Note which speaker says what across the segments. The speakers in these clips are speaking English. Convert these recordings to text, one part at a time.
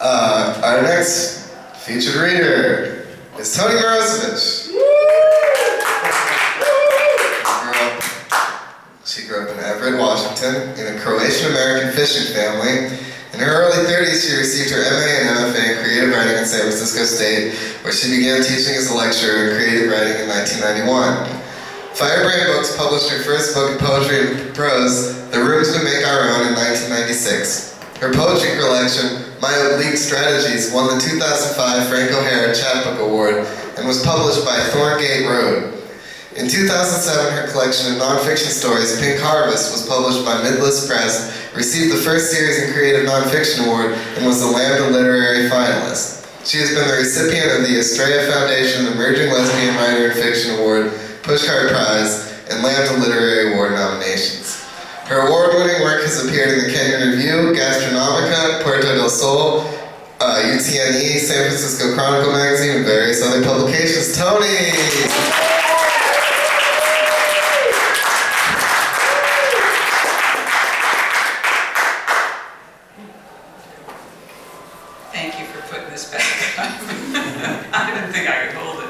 Speaker 1: Our next featured reader is Toni Mirosevich. She grew up in Everett, Washington, in a Croatian-American fishing family. In her early 30s, she received her MA and MFA in creative writing at San Francisco State, where she began teaching as a lecturer in creative writing in 1991. Firebrand Books published her first book of poetry and prose, The Rooms We Make Our Own, in 1996. Her poetry collection, My Oblique Strategies, won the 2005 Frank O'Hara Chapbook Award and was published by Thorngate Road. In 2007, her collection of nonfiction stories, Pink Harvest, was published by Midlist Press, received the first series in Creative Nonfiction Award, and was the Lambda Literary finalist. She has been the recipient of the Estrella Foundation Emerging Lesbian Writer in Fiction Award, Pushcart Prize, and Lambda Literary Award nominations. Her award-winning work has appeared in the Kenyon Review, Gastronomica, Puerto del Sol, UTNE, San Francisco Chronicle magazine, and various other publications. Toni!
Speaker 2: Thank you for putting this back up. I didn't think I could hold it.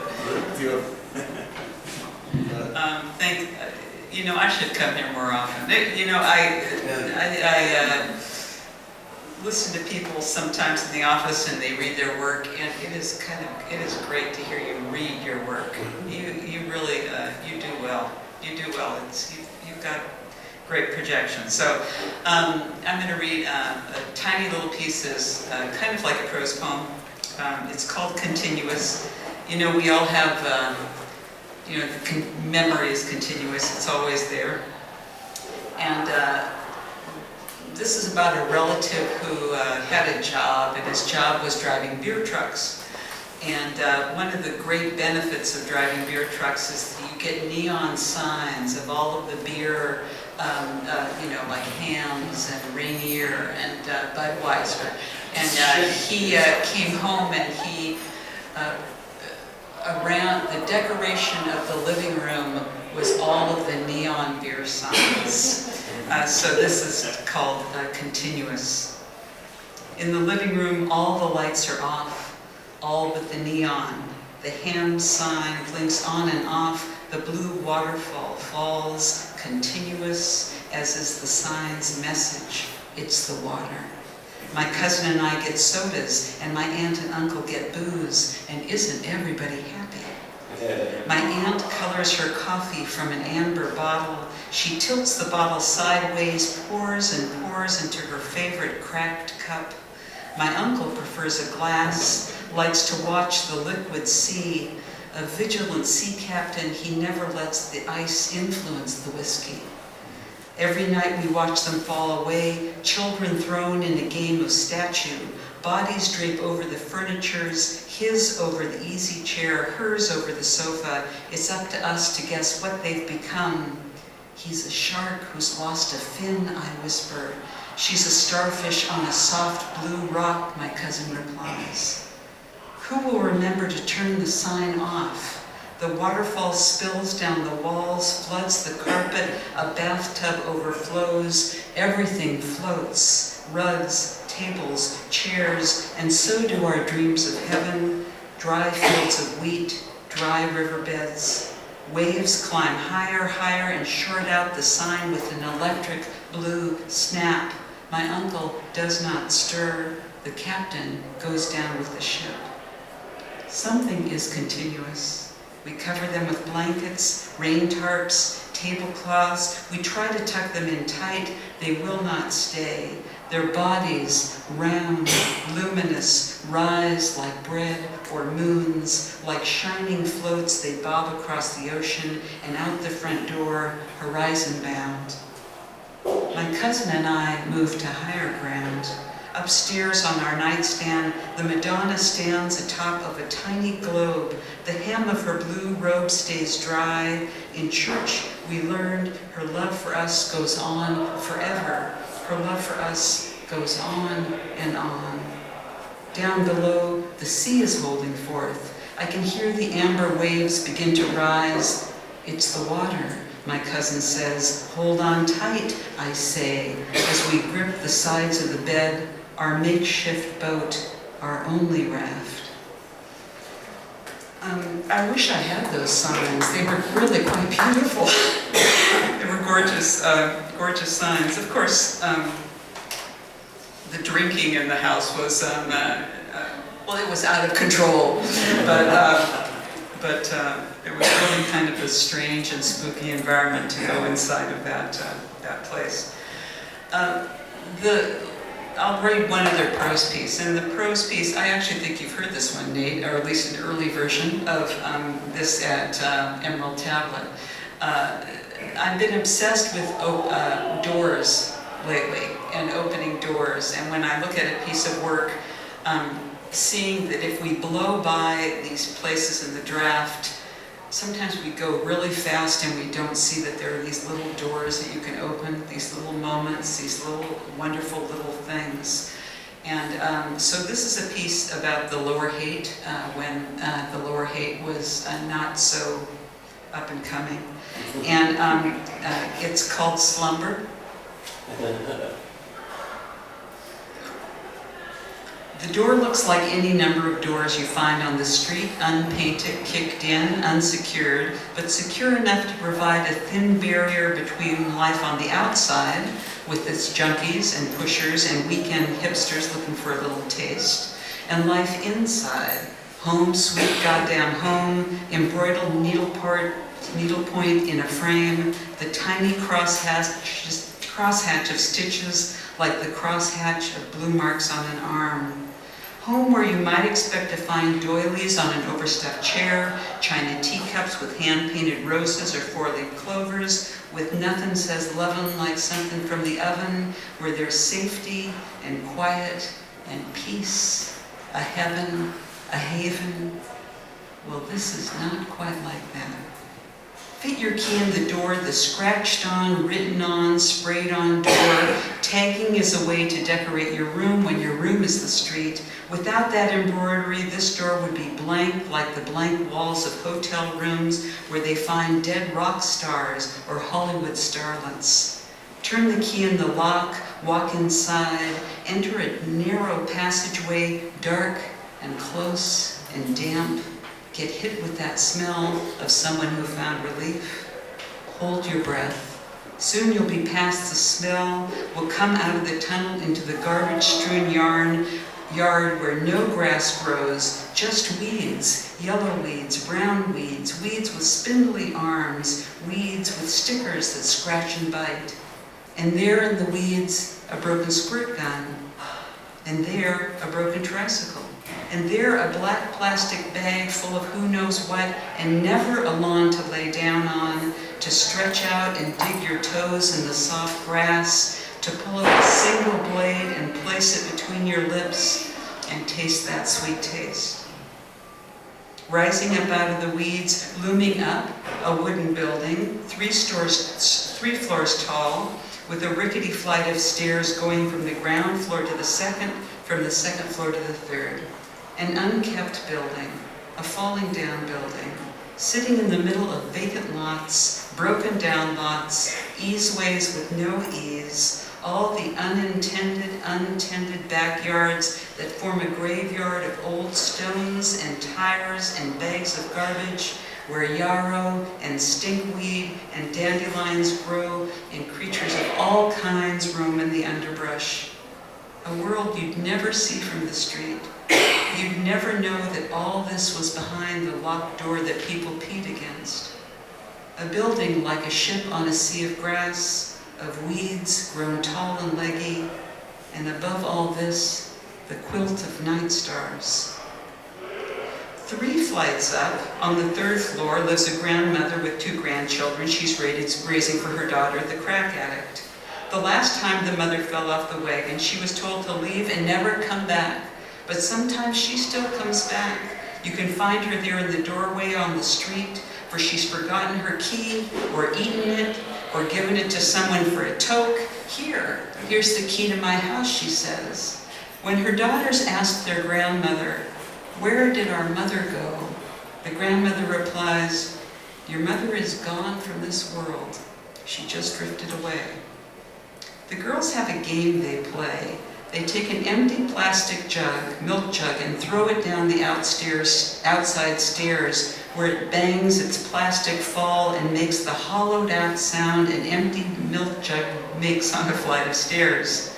Speaker 2: I should come here more often. I listen to people sometimes in the office and they read their work, and it is great to hear you read your work. You really you do well. You do well. You've got great projection. So I'm going to read tiny little pieces, kind of like a prose poem. It's called Continuous. We all have, memory is continuous. It's always there. And this is about a relative who had a job, and his job was driving beer trucks. And one of the great benefits of driving beer trucks is that you get neon signs of all of the beer, like Hams and Rainier and Budweiser. And he came home and he, around the decoration of the living room was all of the neon beer signs. So this is called Continuous. In the living room, all the lights are off, all but the neon. The Ham sign blinks on and off. The blue waterfall falls continuous, as is the sign's message. It's the water. My cousin and I get sodas, and my aunt and uncle get booze, and isn't everybody happy? My aunt colors her coffee from an amber bottle. She tilts the bottle sideways, pours and pours into her favorite cracked cup. My uncle prefers a glass, likes to watch the liquid sea. A vigilant sea captain, he never lets the ice influence the whiskey. Every night we watch them fall away, children thrown in a game of statue. Bodies drape over the furnitures, his over the easy chair, hers over the sofa. It's up to us to guess what they've become. He's a shark who's lost a fin, I whisper. She's a starfish on a soft blue rock, my cousin replies. Who will remember to turn the sign off? The waterfall spills down the walls, floods the carpet, a bathtub overflows, everything floats, rugs, tables, chairs, and so do our dreams of heaven, dry fields of wheat, dry riverbeds. Waves climb higher, higher, and short out the sign with an electric blue snap. My uncle does not stir. The captain goes down with the ship. Something is continuous. We cover them with blankets, rain tarps, tablecloths. We try to tuck them in tight. They will not stay. Their bodies, round, luminous, rise like bread or moons. Like shining floats, they bob across the ocean and out the front door, horizon bound. My cousin and I moved to higher ground. Upstairs on our nightstand, the Madonna stands atop of a tiny globe. The hem of her blue robe stays dry. In church, we learned her love for us goes on forever. Her love for us goes on and on. Down below, the sea is holding forth. I can hear the amber waves begin to rise. It's the water, my cousin says. Hold on tight, I say, as we grip the sides of the bed, our makeshift boat. our only raft. I wish I had those signs. They were really quite beautiful. They were gorgeous, gorgeous signs. Of course, the drinking in the house was, well, it was out of control, but it was really kind of a strange and spooky environment to go inside of that place. I'll read one other prose piece. And the prose piece, I actually think you've heard this one, Nate, or at least an early version of this at Emerald Tablet. I've been obsessed with doors lately, and opening doors. And when I look at a piece of work, seeing that if we blow by these places in the draft, sometimes we go really fast and we don't see that there are these little doors that you can open, these little moments, these little wonderful little things. And so this is a piece about the Lower Haight, when the Lower Haight was not so up and coming. And it's called Slumber. The door looks like any number of doors you find on the street, unpainted, kicked in, unsecured, but secure enough to provide a thin barrier between life on the outside, with its junkies and pushers and weekend hipsters looking for a little taste, and life inside, home, sweet goddamn home, embroidered needlepoint in a frame, the tiny crosshatch of stitches like the crosshatch of blue marks on an arm. Home where you might expect to find doilies on an overstuffed chair, china teacups with hand-painted roses or four-leaf clovers, with nothing says lovin' like something from the oven, where there's safety and quiet and peace, a heaven, a haven. Well, this is not quite like that. Fit your key in the door, the scratched on, written on, sprayed on door. Tagging is a way to decorate your room when your room is the street. Without that embroidery, this door would be blank, like the blank walls of hotel rooms where they find dead rock stars or Hollywood starlets. Turn the key in the lock, walk inside, enter a narrow passageway, dark and close and damp. Get hit with that smell of someone who found relief. Hold your breath. Soon you'll be past the smell. We'll come out of the tunnel into the garbage-strewn yard where no grass grows, just weeds, yellow weeds, brown weeds, weeds with spindly arms, weeds with stickers that scratch and bite. And there in the weeds, a broken squirt gun. And there, a broken tricycle. And there a black plastic bag full of who knows what, and never a lawn to lay down on, to stretch out and dig your toes in the soft grass, to pull up a single blade and place it between your lips and taste that sweet taste. Rising up out of the weeds, looming up, a wooden building, 3 floors tall, with a rickety flight of stairs going from the ground floor to the second, from the second floor to the third. An unkept building, a falling down building, sitting in the middle of vacant lots, broken down lots, easeways with no ease, all the untended backyards that form a graveyard of old stones and tires and bags of garbage, where yarrow and stinkweed and dandelions grow and creatures of all kinds roam in the underbrush. A world you'd never see from the street. You'd never know that all this was behind the locked door that people peed against. A building like a ship on a sea of grass, of weeds grown tall and leggy, and above all this, the quilt of night stars. 3 flights up, on the 3rd floor, lives a grandmother with 2 grandchildren she's raising for her daughter, the crack addict. The last time the mother fell off the wagon, she was told to leave and never come back. But sometimes she still comes back. You can find her there in the doorway on the street, for she's forgotten her key, or eaten it, or given it to someone for a toke. Here's the key to my house, she says. When her daughters ask their grandmother, "Where did our mother go?" the grandmother replies, "Your mother is gone from this world. She just drifted away." The girls have a game they play. They take an empty plastic jug, milk jug, and throw it down the outside stairs, where it bangs its plastic fall and makes the hollowed out sound an empty milk jug makes on a flight of stairs.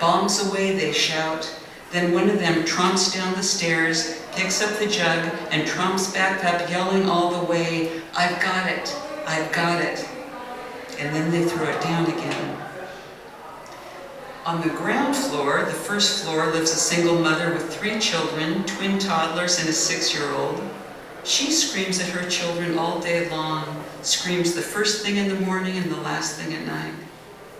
Speaker 2: Bombs away, they shout. Then one of them tromps down the stairs, picks up the jug, and tromps back up, yelling all the way, "I've got it, I've got it." And then they throw it down again. On the ground floor, the first floor, lives a single mother with 3 children, twin toddlers and a 6-year-old. She screams at her children all day long, screams the first thing in the morning and the last thing at night.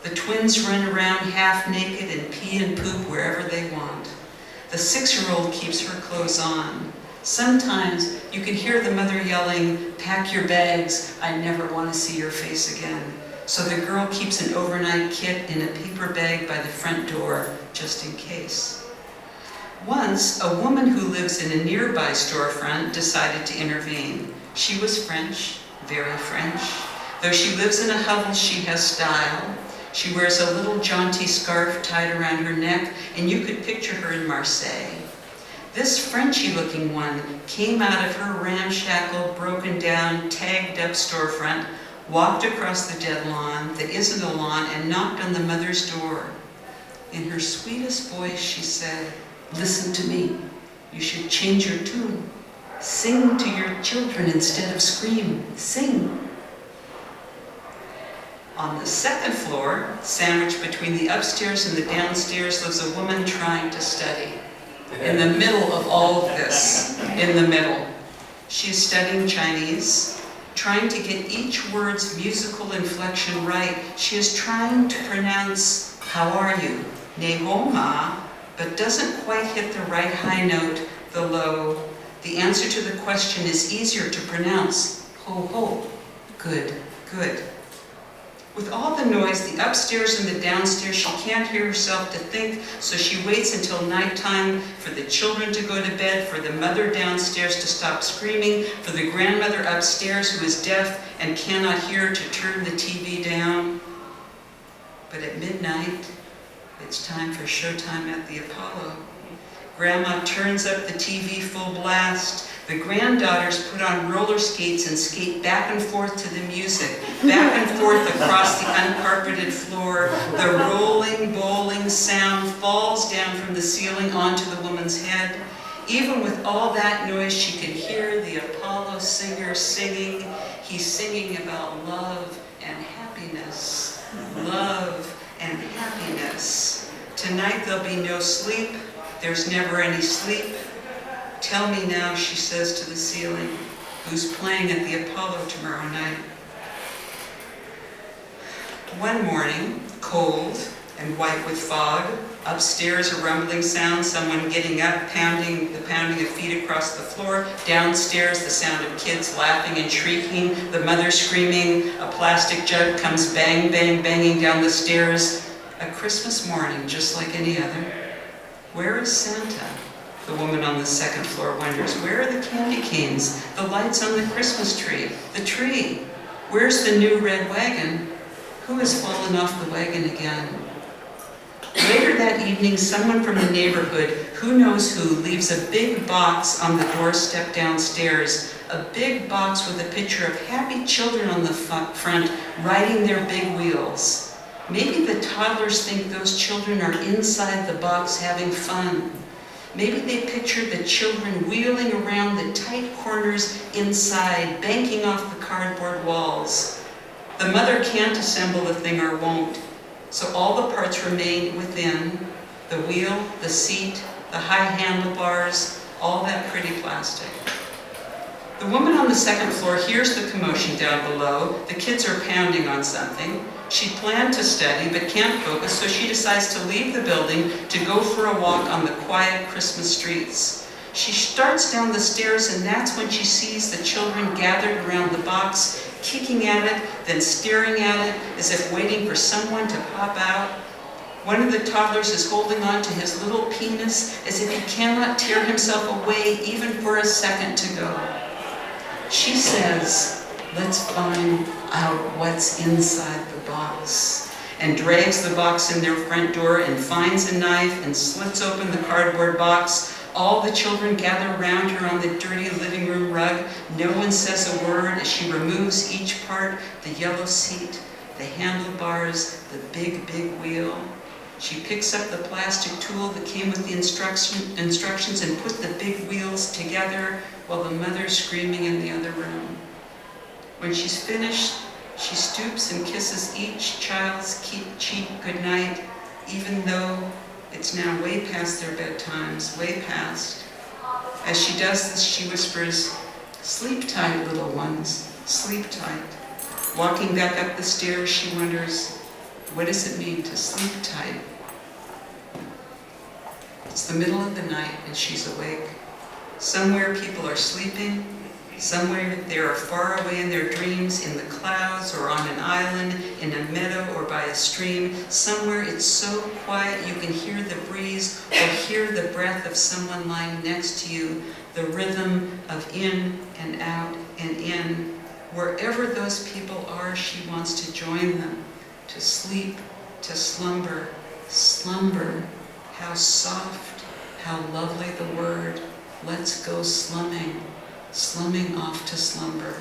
Speaker 2: The twins run around half naked and pee and poop wherever they want. The 6-year-old keeps her clothes on. Sometimes you can hear the mother yelling, "Pack your bags, I never want to see your face again." So the girl keeps an overnight kit in a paper bag by the front door, just in case. Once, a woman who lives in a nearby storefront decided to intervene. She was French, very French. Though she lives in a hovel, she has style. She wears a little jaunty scarf tied around her neck, and you could picture her in Marseille. This Frenchy-looking one came out of her ramshackle, broken down, tagged up storefront, walked across the dead lawn that isn't a lawn, and knocked on the mother's door. In her sweetest voice, she said, "Listen to me. You should change your tune. Sing to your children instead of scream. Sing." On the second floor, sandwiched between the upstairs and the downstairs, lives a woman trying to study. In the middle of all of this, in the middle, she is studying Chinese, trying to get each word's musical inflection right. She is trying to pronounce, "How are you?" "Ne hao ma," but doesn't quite hit the right high note, the low. The answer to the question is easier to pronounce, "Ho ho." Good, good. With all the noise, the upstairs and the downstairs, she can't hear herself to think, so she waits until nighttime for the children to go to bed, for the mother downstairs to stop screaming, for the grandmother upstairs who is deaf and cannot hear to turn the TV down. But at midnight, it's time for showtime at the Apollo. Grandma turns up the TV full blast. The granddaughters put on roller skates and skate back and forth to the music, back and forth across the uncarpeted floor. The rolling, bowling sound falls down from the ceiling onto the woman's head. Even with all that noise, she can hear the Apollo singer singing. He's singing about love and happiness. Love and happiness. Tonight there'll be no sleep. There's never any sleep. Tell me now, she says to the ceiling, who's playing at the Apollo tomorrow night. One morning, cold and white with fog, upstairs a rumbling sound, someone getting up, the pounding of feet across the floor. Downstairs, the sound of kids laughing and shrieking, the mother screaming. A plastic jug comes bang, bang, banging down the stairs. A Christmas morning, just like any other. Where is Santa? The woman on the second floor wonders. Where are the candy canes? The lights on the Christmas tree? The tree? Where's the new red wagon? Who has fallen off the wagon again? Later that evening, someone from the neighborhood, who knows who, leaves a big box on the doorstep downstairs. A big box with a picture of happy children on the front, riding their big wheels. Maybe the toddlers think those children are inside the box having fun. Maybe they picture the children wheeling around the tight corners inside, banking off the cardboard walls. The mother can't assemble the thing or won't, so all the parts remain within: the wheel, the seat, the high handlebars, all that pretty plastic. The woman on the second floor hears the commotion down below. The kids are pounding on something. She planned to study but can't focus, so she decides to leave the building to go for a walk on the quiet Christmas streets. She starts down the stairs, and that's when she sees the children gathered around the box, kicking at it, then staring at it as if waiting for someone to pop out. One of the toddlers is holding on to his little penis as if he cannot tear himself away even for a second to go. She says, "Let's find out what's inside the box." and drags the box in their front door and finds a knife and slits open the cardboard box. All the children gather around her on the dirty living room rug. No one says a word as she removes each part, the yellow seat, the handlebars, the big, big wheel. She picks up the plastic tool that came with the instructions and put the big wheels together while the mother's screaming in the other room. When she's finished, she stoops and kisses each child's cheek goodnight, even though it's now way past their bedtimes, way past. As she does this, she whispers, "Sleep tight, little ones, sleep tight." Walking back up the stairs, she wonders, what does it mean to sleep tight? It's the middle of the night and she's awake. Somewhere people are sleeping. Somewhere they are far away in their dreams, in the clouds or on an island, in a meadow or by a stream. Somewhere it's so quiet you can hear the breeze or hear the breath of someone lying next to you, the rhythm of in and out and in. Wherever those people are, she wants to join them, to sleep, to slumber. Slumber, how soft, how lovely the word. Let's go slumming. Slumming off to slumber.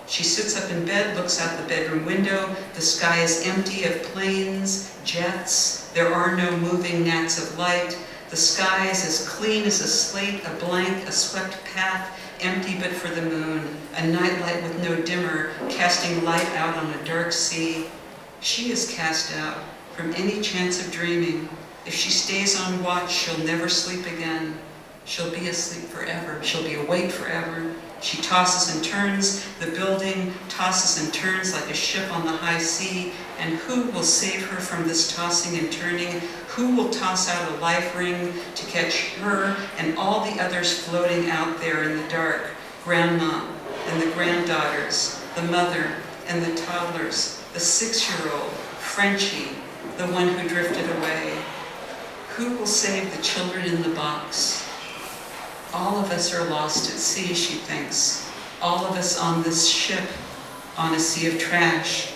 Speaker 2: She sits up in bed, looks out the bedroom window. The sky is empty of planes, jets. There are no moving gnats of light. The sky is as clean as a slate, a blank, a swept path, empty but for the moon, a nightlight with no dimmer, casting light out on a dark sea. She is cast out from any chance of dreaming. If she stays on watch, she'll never sleep again. She'll be asleep forever. She'll be awake forever. She tosses and turns. The building tosses and turns like a ship on the high sea. And who will save her from this tossing and turning? Who will toss out a life ring to catch her and all the others floating out there in the dark? Grandma and the granddaughters, the mother and the toddlers, the 6-year-old, Frenchie, the one who drifted away. Who will save the children in the box? All of us are lost at sea, she thinks. All of us on this ship, on a sea of trash.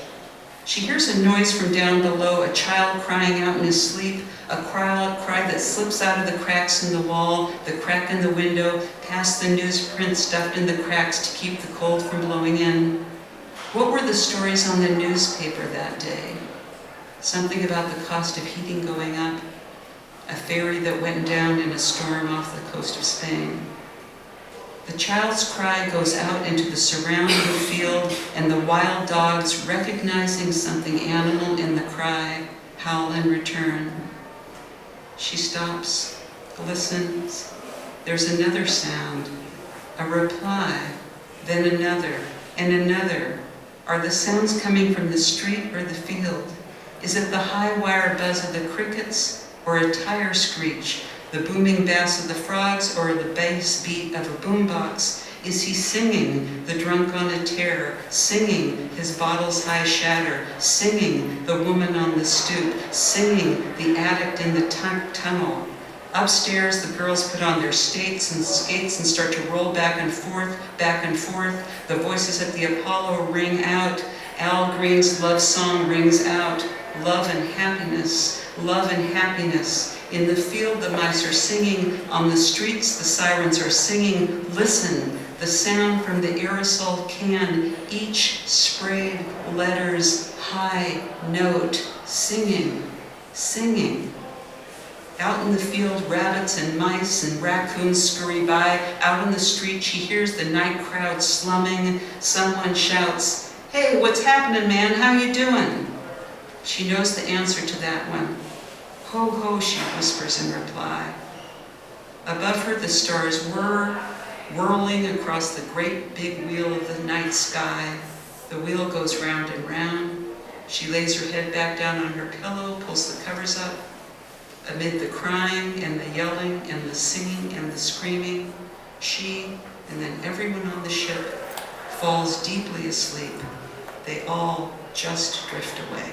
Speaker 2: She hears a noise from down below, a child crying out in his sleep, a cry that slips out of the cracks in the wall, the crack in the window, past the newsprint stuffed in the cracks to keep the cold from blowing in. What were the stories on the newspaper that day? Something about the cost of heating going up. A ferry that went down in a storm off the coast of Spain. The child's cry goes out into the surrounding field, and the wild dogs, recognizing something animal in the cry, howl in return. She stops, listens. There's another sound, a reply, then another, and another. Are the sounds coming from the street or the field? Is it the high wire buzz of the crickets, or a tire screech, the booming bass of the frogs, or the bass beat of a boombox? Is he singing, the drunk on a tear, singing, his bottle's high shatter, singing, the woman on the stoop, singing, the addict in the tunnel? Upstairs, the girls put on their skates and start to roll back and forth, back and forth. The voices at the Apollo ring out. Al Green's love song rings out. Love and happiness, love and happiness. In the field, the mice are singing. On the streets, the sirens are singing. Listen, the sound from the aerosol can, each sprayed letters, high note, singing, singing. Out in the field, rabbits and mice and raccoons scurry by. Out in the street, she hears the night crowd slumming. Someone shouts, "Hey, what's happening, man? How you doing?" She knows the answer to that one. "Ho, ho," she whispers in reply. Above her, the stars whir, whirling across the great big wheel of the night sky. The wheel goes round and round. She lays her head back down on her pillow, pulls the covers up. Amid the crying and the yelling and the singing and the screaming, she, and then everyone on the ship, falls deeply asleep. They all just drift away.